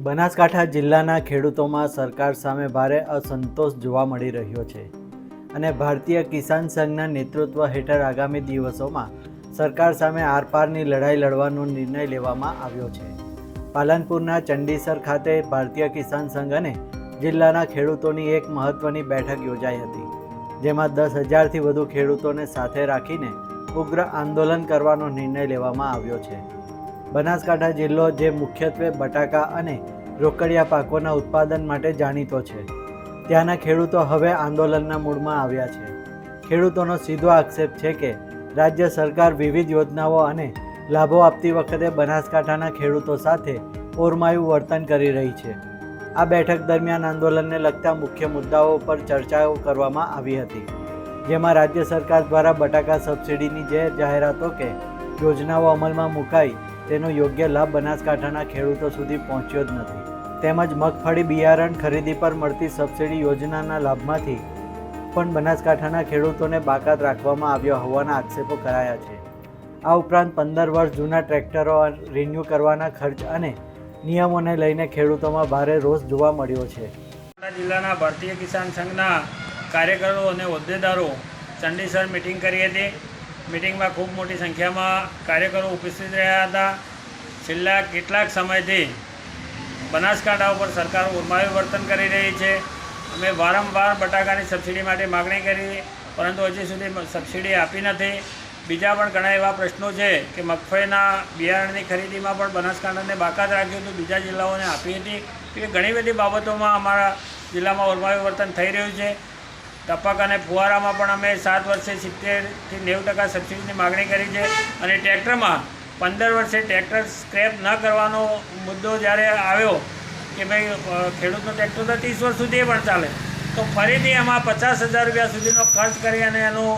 બનાસકાંઠા જિલ્લાના ખેડૂતોમાં સરકાર સામે ભારે અસંતોષ જોવા મળી રહ્યો છે અને ભારતીય કિસાન સંઘના નેતૃત્વ હેઠળ આગામી દિવસોમાં સરકાર સામે આરપારની લડાઈ લડવાનો નિર્ણય લેવામાં આવ્યો છે. પાલનપુરના ચંડીસર ખાતે ભારતીય કિસાન સંઘ અને જિલ્લાના ખેડૂતોની એક મહત્વની બેઠક યોજાઈ હતી, જેમાં 10,000થી વધુ ખેડૂતોને સાથે રાખીને ઉગ્ર આંદોલન કરવાનો નિર્ણય લેવામાં આવ્યો છે. બનાસકાંઠા જિલ્લો જે મુખ્યત્વે બટાકા અને રોકડિયા પાકોના ઉત્પાદન માટે જાણીતો છે, ત્યાંના ખેડૂતો હવે આંદોલનના મૂડમાં આવ્યા છે. ખેડૂતોનો સીધો આક્ષેપ છે કે રાજ્ય સરકાર વિવિધ યોજનાઓ અને લાભો આપતી વખતે બનાસકાંઠાના ખેડૂતો સાથે ઓરમાયું વર્તન કરી રહી છે. આ બેઠક દરમિયાન આંદોલનને લગતા મુખ્ય મુદ્દાઓ પર ચર્ચાઓ કરવામાં આવી હતી, જેમાં રાજ્ય સરકાર દ્વારા બટાકા સબસિડીની જે જાહેરાતો કે યોજનાઓ અમલમાં મુકાઈ તેનો યોગ્ય લાભ બનાસકાંઠાના ખેડૂતો સુધી પહોંચ્યો જ નથી, તેમજ મગફળી બિયારણ ખરીદી પર મળતી સબસિડી યોજનાના લાભમાંથી પણ બનાસકાંઠાના ખેડૂતોને બાકાત રાખવામાં આવ્યા હોવાના આક્ષેપો કરાયા છે. આ ઉપરાંત 15 વર્ષ જૂના ટ્રેક્ટરો રિન્યૂ કરવાના ખર્ચ અને નિયમોને લઈને ખેડૂતોમાં ભારે રોષ જોવા મળ્યો છે. જિલ્લાના ભારતીય કિસાન સંઘના કાર્યકરો અને હોદ્દેદારો ચંડીસર મિટિંગ કરી હતી. મિટિંગમાં ખૂબ મોટી સંખ્યામાં કાર્યકરો ઉપસ્થિત રહ્યા હતા. છેલ્લા કેટલાક સમયથી બનાસકાંઠા ઉપર સરકાર ઓરમાયું વર્તન કરી રહી છે. અમે વારંવાર બટાકાની સબસિડી માટે માગણી કરી, પરંતુ હજી સુધી સબસિડી આપી નથી. બીજા પણ ઘણા એવા પ્રશ્નો છે કે મગફળીના બિયારણની ખરીદીમાં પણ બનાસકાંઠાને બાકાત રાખ્યું હતું, બીજા જિલ્લાઓને આપી હતી. એટલે ઘણી બધી બાબતોમાં અમારા જિલ્લામાં ઓરમાયું વર્તન થઈ રહ્યું છે. ટપક અને ફુવારામાં પણ અમે 7 વર્ષે 70% થી 90% સબસિડીની માગણી કરી છે. અને ટ્રેક્ટરમાં 15 વર્ષે ટ્રેક્ટર સ્ક્રેપ ન કરવાનો મુદ્દો જ્યારે આવ્યો કે ભાઈ ખેડૂતનો ટ્રેક્ટર તો 30 વર્ષ સુધી પણ ચાલે, તો ફરીથી એમાં 50,000 રૂપિયા સુધીનો ખર્ચ કરી અને એનું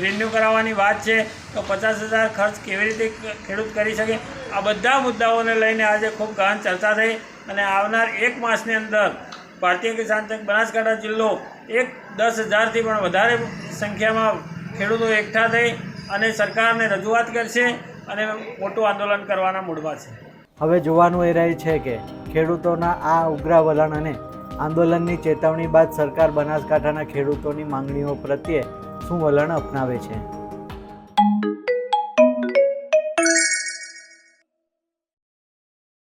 રિન્યૂ કરાવવાની વાત છે. તો 50,000 ખર્ચ કેવી રીતે ખેડૂત કરી શકે? આ બધા મુદ્દાઓને લઈને આજે ખૂબ ગહન ચર્ચા થઈ અને આવનાર 1 માસની અંદર ભારતીય કિસાન સંઘ બનાસકાંઠા જિલ્લો 10,000થી પણ વધારે સંખ્યામાં ખેડૂતો એકઠા થઈ અને સરકારને રજૂઆત કરશે અને મોટું આંદોલન કરવાના મૂડમાં છે. હવે જોવાનું એ રહે છે કે ખેડૂતોના આ ઉગ્ર વલણ અને આંદોલનની ચેતવણી બાદ સરકાર બનાસકાંઠાના ખેડૂતોની માંગણીઓ પ્રત્યે શું વલણ અપનાવે છે.